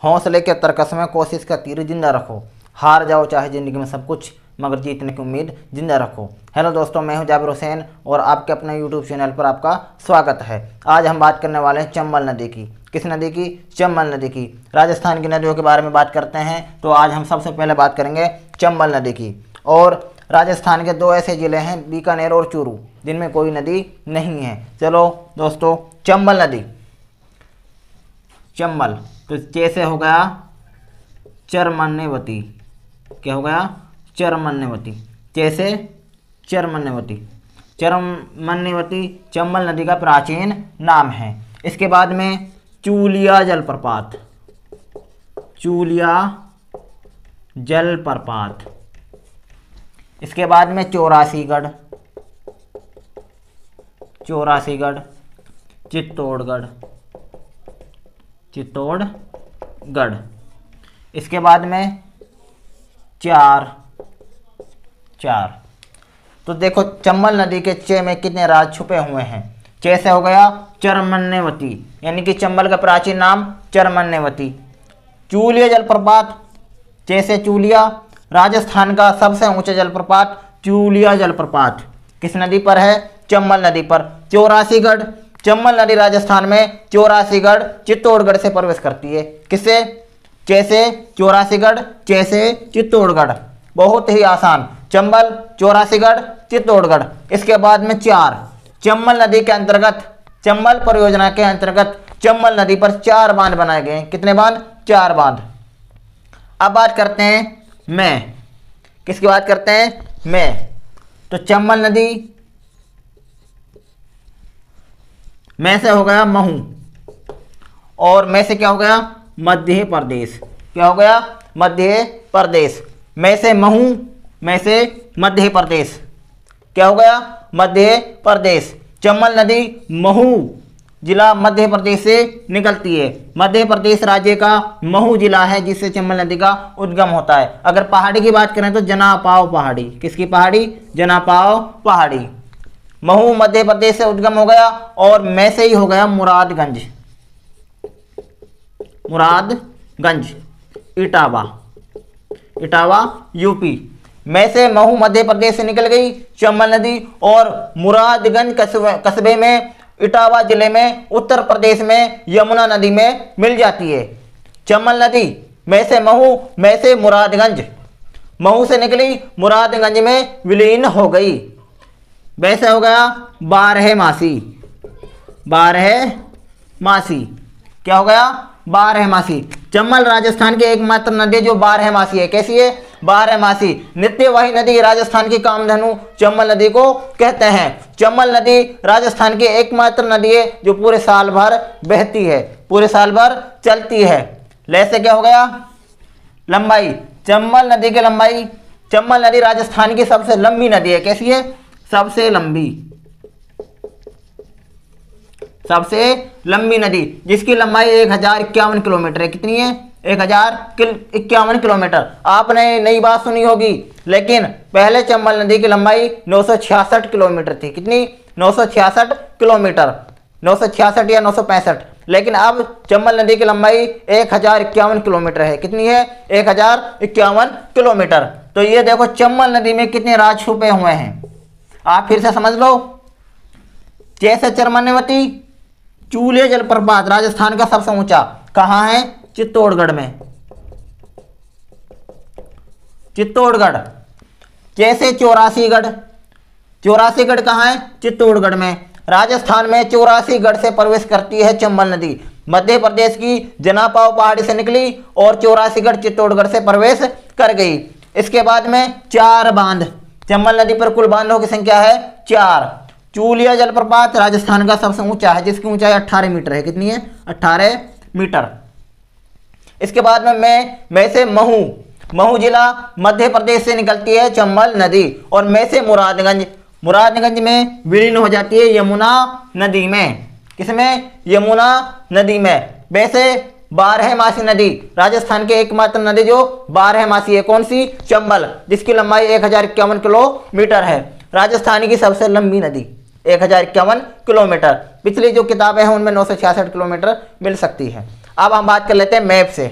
हौसले के तरकस में कोशिश का तीर जिंदा रखो। हार जाओ चाहे ज़िंदगी में सब कुछ, मगर जीतने की उम्मीद जिंदा रखो। हेलो दोस्तों, मैं हूं जाबिर हुसैन और आपके अपने यूट्यूब चैनल पर आपका स्वागत है। आज हम बात करने वाले हैं चंबल नदी की। किस नदी की? चंबल नदी की। राजस्थान की नदियों के बारे में बात करते हैं तो आज हम सबसे पहले बात करेंगे चंबल नदी की। और राजस्थान के दो ऐसे ज़िले हैं, बीकानेर और चूरू, जिनमें कोई नदी नहीं है। चलो दोस्तों, चंबल नदी। चंबल तो जैसे हो गया चरमन्यवती। क्या हो गया? चरमन्यवती। जैसे चरमन्यवती। चरमन्यवती चंबल नदी का प्राचीन नाम है। इसके बाद में चूलिया जलप्रपात। चूलिया जलप्रपात। इसके बाद में चौरासीगढ़। चौरासीगढ़। चित्तौड़गढ़। चित्तौड़गढ़। इसके बाद में चार। तो देखो चंबल नदी के चे में कितने राज छुपे हुए हैं। चे से हो गया चरमन्यवती, यानी कि चंबल का प्राचीन नाम चरमन्यवती। चूलिया जलप्रपात, चे से चूलिया। राजस्थान का सबसे ऊंचा जलप्रपात चूलिया जलप्रपात किस नदी पर है? चंबल नदी पर। चौरासीगढ़, चंबल नदी राजस्थान में चौरासीगढ़ चित्तौड़गढ़ से प्रवेश करती है। किससे? चे से चौरासीगढ़, चे से चित्तौड़गढ़। बहुत ही आसान। चंबल, चौरासीगढ़, चित्तौड़गढ़। इसके बाद में चार। चंबल नदी के अंतर्गत, चंबल परियोजना के अंतर्गत चंबल नदी पर 4 बांध बनाए गए हैं। कितने बांध? 4 बांध। अब बात करते हैं मैं। किसकी बात करते हैं? मैं। तो चंबल नदी मैं से हो गया महू, और मैं से क्या हो गया? मध्य प्रदेश। क्या हो गया? मध्य प्रदेश। मैं से महू, मैं से मध्य प्रदेश। क्या हो गया? मध्य प्रदेश। चंबल नदी महू जिला मध्य प्रदेश से निकलती है। मध्य प्रदेश राज्य का महू जिला है जिससे चंबल नदी का उद्गम होता है। अगर पहाड़ी की बात करें तो जनापाव पहाड़ी। किसकी पहाड़ी? जनापाव पहाड़ी। महू मध्य प्रदेश से उद्गम हो गया। और मैं से ही हो गया मुरादगंज। मुरादगंज। इटावा। इटावा यूपी। मैं से महू मध्य प्रदेश से निकल गई चंबल नदी, और मुरादगंज कस्बे में इटावा जिले में उत्तर प्रदेश में यमुना नदी में मिल जाती है। चंबल नदी मैं से महू, मैं से मुरादगंज। महू से निकली, मुरादगंज में विलीन हो गई। वैसे हो गया बारहमासी। बारहमासी। क्या हो गया? बारहमासी। चंबल राजस्थान की एकमात्र नदी जो बारहमासी है। कैसी है? बारहमासी। नित्यवाही नदी राजस्थान की कामधेनु चंबल नदी को कहते हैं। चंबल नदी राजस्थान की एकमात्र नदी है जो पूरे साल भर बहती है, पूरे साल भर चलती है। वैसे क्या हो गया? लंबाई। चंबल नदी की लंबाई, चंबल नदी राजस्थान की सबसे लंबी नदी है। कैसी है? सबसे लंबी। सबसे लंबी नदी, जिसकी लंबाई 1051 किलोमीटर है। कितनी है? 1051 किलोमीटर। आपने नई बात सुनी होगी, लेकिन पहले चंबल नदी की लंबाई 966 किलोमीटर थी। कितनी? 966 किलोमीटर। 966 या 965। लेकिन अब चंबल नदी की लंबाई 1051 किलोमीटर है। कितनी है? 1051 किलोमीटर। तो ये देखो चंबल नदी में कितने राज छुपे हुए हैं। आप फिर से समझ लो। जैसे चरमन्यवती, चूलिया जलप्रपात राजस्थान का सबसे ऊंचा कहाँ है? चित्तौड़गढ़ में। चित्तौड़गढ़। जैसे चौरासीगढ़, चौरासीगढ़ कहाँ है? चित्तौड़गढ़ में। राजस्थान में चौरासीगढ़ से प्रवेश करती है चंबल नदी। मध्य प्रदेश की जनापाव पहाड़ी से निकली और चौरासीगढ़ चित्तौड़गढ़ से प्रवेश कर गई। इसके बाद में 4 बांध। चंबल नदी पर कुल बांधों की संख्या है 4। चूलिया जलप्रपात राजस्थान का सबसे ऊंचा है, जिसकी ऊंचाई 18 मीटर है। कितनी है? 18 मीटर। इसके बाद में मैं से महू, महू जिला मध्य प्रदेश से निकलती है चंबल नदी, और मैं से मुरादगंज, मुरादगंज में विलीन हो जाती है यमुना नदी में। किसमें? यमुना नदी में। वैसे बारहमासी नदी राजस्थान की एकमात्र नदी जो बारहमासी है। कौन सी? चंबल, जिसकी लंबाई 1051 किलोमीटर है। राजस्थान की सबसे लंबी नदी 1051 किलोमीटर। पिछली जो किताबें हैं उनमें 966 किलोमीटर मिल सकती है। अब हम बात कर लेते हैं मैप से।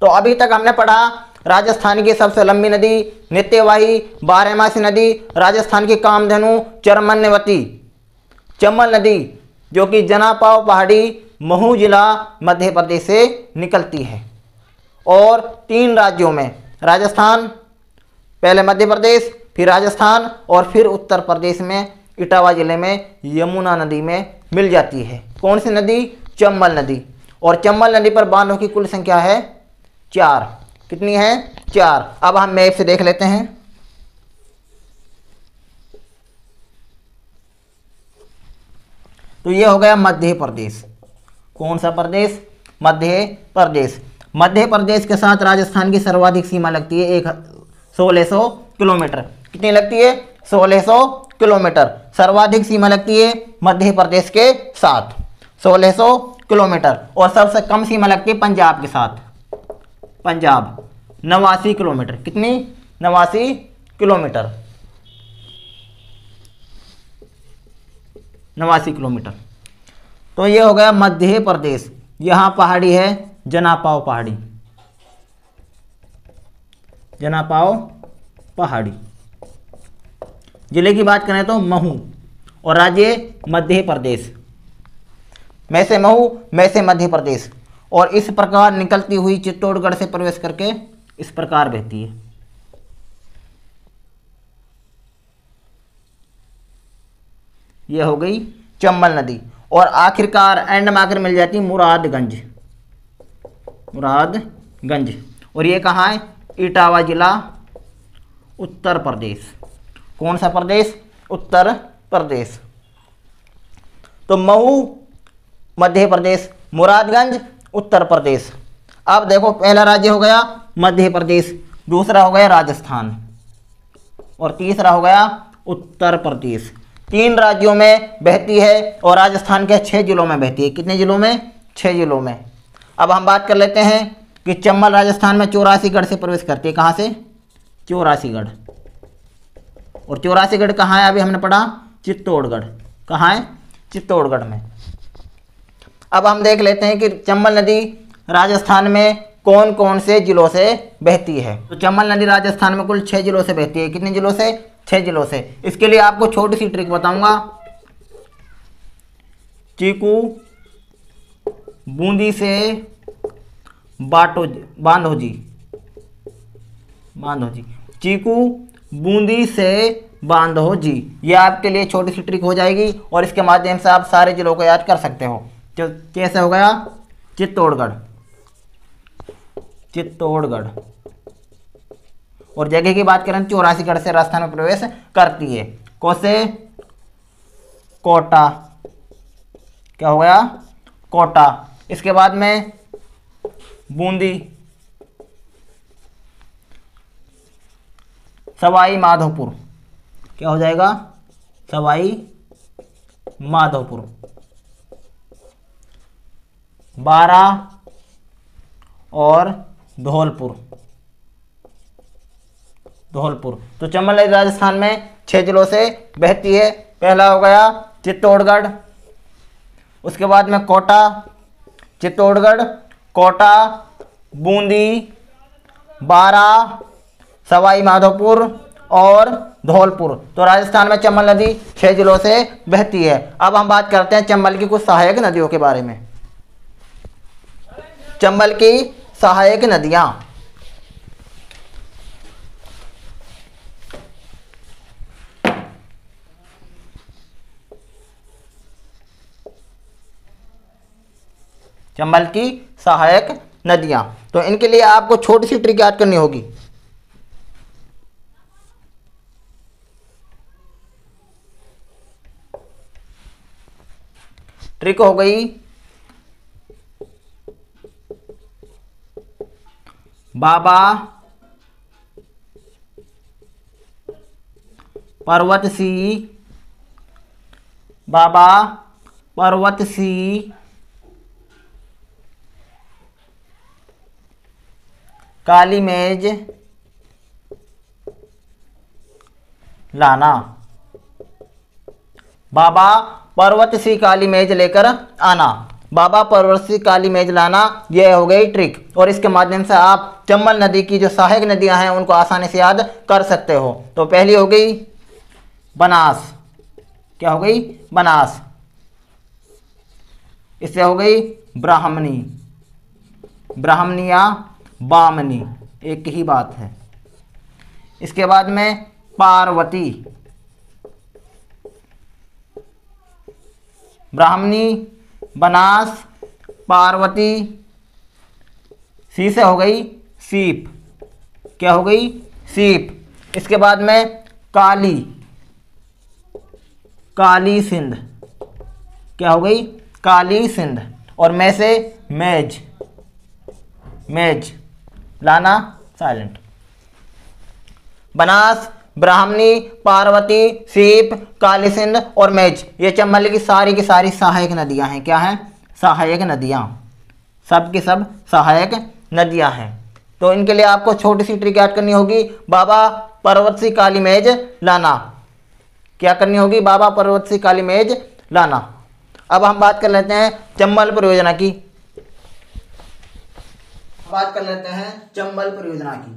तो अभी तक हमने पढ़ा राजस्थान की सबसे लंबी नदी, नित्यवाही, बारहमासी नदी, राजस्थान की कामधेनु, चरमन्यवती, चंबल नदी जो कि जनापाव पहाड़ी, महू जिला मध्य प्रदेश से निकलती है। और 3 राज्यों में, राजस्थान, पहले मध्य प्रदेश, फिर राजस्थान और फिर उत्तर प्रदेश में इटावा जिले में यमुना नदी में मिल जाती है। कौन सी नदी? चंबल नदी। और चंबल नदी पर बांधों की कुल संख्या है 4। कितनी है? 4। अब हम मैप से देख लेते हैं। तो ये हो गया मध्य प्रदेश। कौन सा प्रदेश? मध्य प्रदेश। मध्य प्रदेश के साथ राजस्थान की सर्वाधिक सीमा लगती है 1600 किलोमीटर। कितनी लगती है? 1600 किलोमीटर सर्वाधिक सीमा लगती है मध्य प्रदेश के साथ, 1600 किलोमीटर। और सबसे कम सीमा लगती है पंजाब के साथ। पंजाब 89 किलोमीटर। कितनी? 89 किलोमीटर। 89 किलोमीटर। तो ये हो गया मध्य प्रदेश। यहाँ पहाड़ी है जनापाव पहाड़ी, जनापाव पहाड़ी। जिले की बात करें तो महू, और राज्य मध्य प्रदेश। मैं से महू, मैं से मध्य प्रदेश। और इस प्रकार निकलती हुई चित्तौड़गढ़ से प्रवेश करके इस प्रकार बहती है। यह हो गई चंबल नदी। और आखिरकार एंड में आकर मिल जाती मुरादगंज, मुरादगंज। और ये कहाँ है? इटावा जिला, उत्तर प्रदेश। कौन सा प्रदेश? उत्तर प्रदेश। तो महू मध्य प्रदेश, मुरादगंज उत्तर प्रदेश। अब देखो, पहला राज्य हो गया मध्य प्रदेश, दूसरा हो गया राजस्थान और तीसरा हो गया उत्तर प्रदेश। 3 राज्यों में बहती है और राजस्थान के 6 जिलों में बहती है। कितने जिलों में? 6 जिलों में। अब हम बात कर लेते हैं कि चंबल राजस्थान में 84गढ़ से प्रवेश करती है। कहाँ से? 84गढ़। और 84गढ़ कहाँ है? अभी हमने पढ़ा चित्तौड़गढ़। कहाँ है? चित्तौड़गढ़ में। अब हम देख लेते हैं कि चंबल नदी राजस्थान में कौन कौन से जिलों से बहती है। तो चंबल नदी राजस्थान में कुल 6 जिलों से बहती है। कितने जिलों से? 6 जिलों से। इसके लिए आपको छोटी सी ट्रिक बताऊंगा। चीकू, बूंदी से बांधोजी, चीकू, बूंदी से बांधोजी। ये आपके लिए छोटी सी ट्रिक हो जाएगी और इसके माध्यम से आप सारे जिलों को याद कर सकते हो। तो कैसे हो गया? चित्तौड़गढ़, चित्तौड़गढ़। और जगह की बात करें 84गढ़ से राजस्थान में प्रवेश करती है। कौसे? कोटा। क्या हो गया? कोटा। इसके बाद में बूंदी, सवाई माधोपुर। क्या हो जाएगा? सवाई माधोपुर। बारा और धौलपुर, धौलपुर। तो चंबल नदी राजस्थान में 6 जिलों से बहती है। पहला हो गया चित्तौड़गढ़, उसके बाद में कोटा, चित्तौड़गढ़, कोटा, बूंदी, बारा, सवाई माधोपुर और धौलपुर। तो राजस्थान में चंबल नदी 6 जिलों से बहती है। अब हम बात करते हैं चंबल की कुछ सहायक नदियों के बारे में। चंबल की सहायक नदियां। चंबल की सहायक नदियां। तो इनके लिए आपको छोटी सी ट्रिक याद करनी होगी। ट्रिक हो गई बाबा पर्वत सी, बाबा पर्वत सी काली मेज लाना, बाबा पर्वत सी काली मेज लेकर आना। बाबा परवरसी काली मेज लाना, यह हो गई ट्रिक। और इसके माध्यम से आप चंबल नदी की जो सहायक नदियां हैं उनको आसानी से याद कर सकते हो। तो पहली हो गई बनास, क्या हो गई? बनास। इससे हो गई ब्राह्मणी, ब्राह्मणी या बामनी, एक ही बात है। इसके बाद में पार्वती, ब्राह्मणी, बनास, पार्वती। सी से हो गई सीप, क्या हो गई? सीप। इसके बाद में काली, काली सिंध, क्या हो गई? काली सिंध। और मैं से मेज, मेज लाना साइलेंट। बनास, ब्राह्मणी, पार्वती, सीप, काली सिंध और मेज, ये चंबल की सारी सहायक नदियां हैं। क्या हैं? सहायक नदियां, सब की सब सहायक नदियां हैं। तो इनके लिए आपको छोटी सी ट्रिक याद करनी होगी, बाबा पर्वत सी काली मेज लाना। क्या करनी होगी? बाबा पर्वत सी काली मेज लाना। अब हम बात कर लेते हैं चंबल परियोजना की, बात कर लेते हैं चंबल परियोजना की।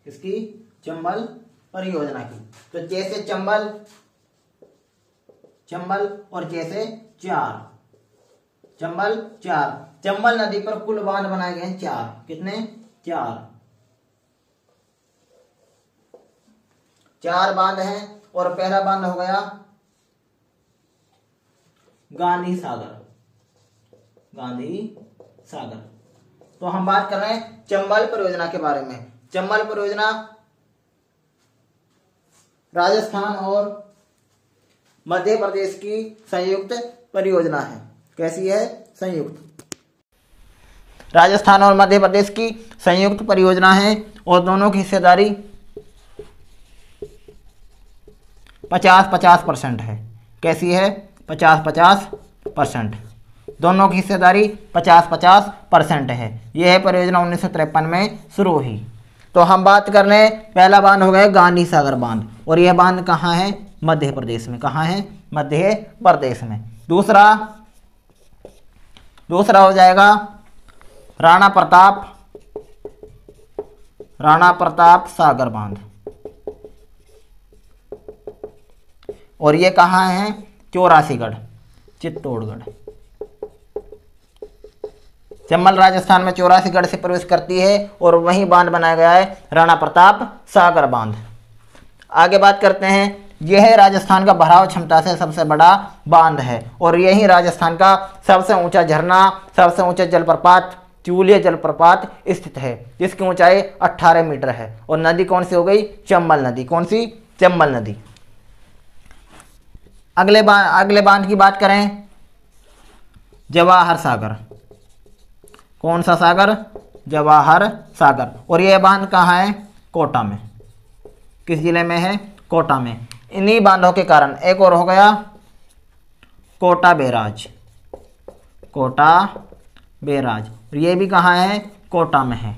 इसकी चंबल परियोजना की। तो जैसे चंबल, चंबल और जैसे चार, चंबल चार। चंबल नदी पर कुल बांध बनाए गए हैं 4। कितने? 4 बांध हैं। और पहला बांध हो गया गांधी सागर, गांधी सागर। तो हम बात कर रहे हैं चंबल परियोजना के बारे में। चंबल परियोजना राजस्थान और मध्य प्रदेश की संयुक्त परियोजना है। कैसी है? संयुक्त। राजस्थान और मध्य प्रदेश की संयुक्त परियोजना है और दोनों की हिस्सेदारी 50-50% है। कैसी है? 50-50%। दोनों की हिस्सेदारी 50-50% है। यह है परियोजना 1953 में शुरू हुई। तो हम बात कर रहे हैं, पहला बांध हो गया गांधी सागर बांध, और यह बांध कहाँ है? मध्य प्रदेश में। कहाँ है? मध्य प्रदेश में। दूसरा हो जाएगा राणा प्रताप सागर बांध, और ये कहाँ है? चौरासीगढ़, चित्तौड़गढ़। चंबल राजस्थान में चौरासीगढ़ से प्रवेश करती है और वहीं बांध बनाया गया है राणा प्रताप सागर बांध। आगे बात करते हैं, यह राजस्थान का भराव क्षमता से सबसे बड़ा बांध है और यही राजस्थान का सबसे ऊंचा झरना, सबसे ऊंचा जलप्रपात चूलिया जलप्रपात स्थित है, जिसकी ऊंचाई 18 मीटर है। और नदी कौन सी हो गई? चंबल नदी। कौन सी? चंबल नदी। अगले बांध की बात करें, जवाहर सागर। कौन सा सागर? जवाहर सागर। और यह बांध कहाँ है? कोटा में। किस जिले में है? कोटा में। इन्हीं बांधों के कारण एक और हो गया कोटा बैराज, कोटा बैराज। और ये भी कहाँ है? कोटा में है।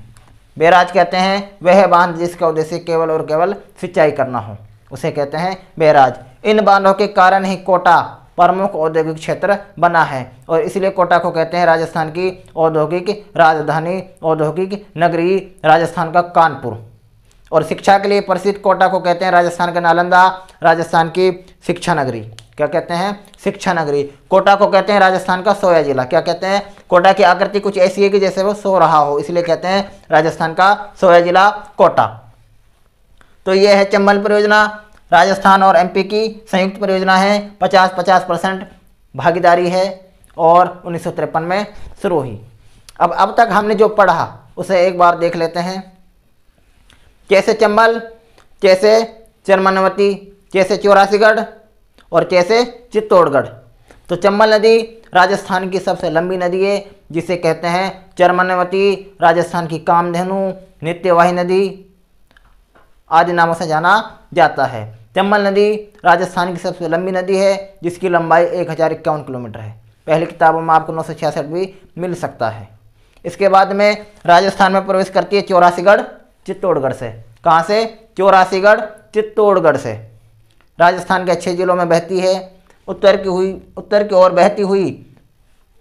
बैराज कहते हैं वह बांध जिसका उद्देश्य केवल और केवल सिंचाई करना हो, उसे कहते हैं बैराज। इन बांधों के कारण ही कोटा प्रमुख औद्योगिक क्षेत्र बना है और इसलिए कोटा को कहते हैं राजस्थान की औद्योगिक राजधानी, औद्योगिक नगरी, राजस्थान का कानपुर। और शिक्षा के लिए प्रसिद्ध कोटा को कहते हैं राजस्थान का नालंदा, राजस्थान की शिक्षा नगरी। क्या कहते हैं? शिक्षा नगरी। कोटा को कहते हैं राजस्थान का सोया जिला। क्या कहते हैं? कोटा की आकृति कुछ ऐसी है कि जैसे वो सो रहा हो, इसलिए कहते हैं राजस्थान का सोया जिला कोटा। तो ये है चंबल परियोजना, राजस्थान और एमपी की संयुक्त परियोजना है। 50-50% भागीदारी है और 1953 में शुरू हुई। अब तक हमने जो पढ़ा उसे एक बार देख लेते हैं। कैसे चंबल, कैसे चरमनवती, कैसे चौरासीगढ़ और कैसे चित्तौड़गढ़। तो चंबल नदी राजस्थान की सबसे लंबी नदी है, जिसे कहते हैं चरमनवती, राजस्थान की कामधेनु, नित्यवाही नदी आदि नामों से जाना जाता है। चंबल नदी राजस्थान की सबसे लंबी नदी है, जिसकी लंबाई 1051 किलोमीटर है। पहली किताबों में आपको 966 भी मिल सकता है। इसके बाद में राजस्थान में प्रवेश करती है चौरासीगढ़ चित्तौड़गढ़ से। कहाँ से? चौरासीगढ़ चित्तौड़गढ़ से। राजस्थान के 6 जिलों में बहती है। उत्तर की ओर बहती हुई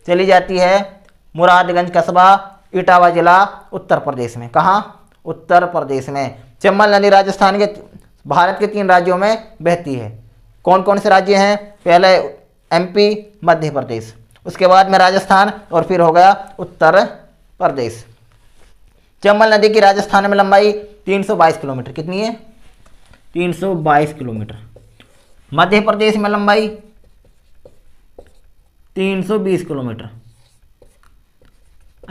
चली जाती है मुरादगंज कस्बा, इटावा जिला, उत्तर प्रदेश में। कहाँ? उत्तर प्रदेश में। चंबल नदी राजस्थान के भारत के 3 राज्यों में बहती है। कौन कौन से राज्य हैं? पहले MP, मध्य प्रदेश, उसके बाद में राजस्थान और फिर हो गया उत्तर प्रदेश। चंबल नदी की राजस्थान में लंबाई 322 किलोमीटर। कितनी है? 322 किलोमीटर। मध्य प्रदेश में लंबाई 320 किलोमीटर।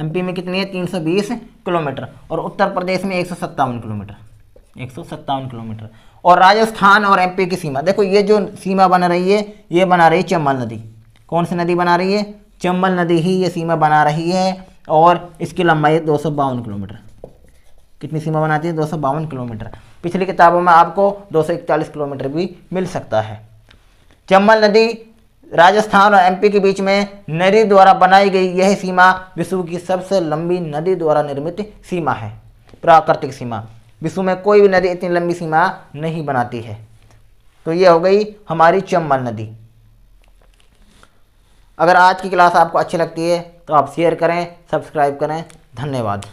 MP में कितनी है? 320 किलोमीटर। और उत्तर प्रदेश में 157 किलोमीटर। 157 किलोमीटर। और राजस्थान और MP की सीमा देखो, ये जो सीमा बना रही है ये बना रही है चंबल नदी। कौन सी नदी बना रही है? चंबल नदी ही ये सीमा बना रही है और इसकी लंबाई है 252 किलोमीटर। कितनी सीमा बनाती है? 252 किलोमीटर। पिछली किताबों में आपको 241 किलोमीटर भी मिल सकता है। चंबल नदी राजस्थान और MP के बीच में नदी द्वारा बनाई गई यह सीमा विश्व की सबसे लंबी नदी द्वारा निर्मित सीमा है, प्राकृतिक सीमा। विश्व में कोई भी नदी इतनी लंबी सीमा नहीं बनाती है। तो ये हो गई हमारी चंबल नदी। अगर आज की क्लास आपको अच्छी लगती है तो आप शेयर करें, सब्सक्राइब करें। धन्यवाद।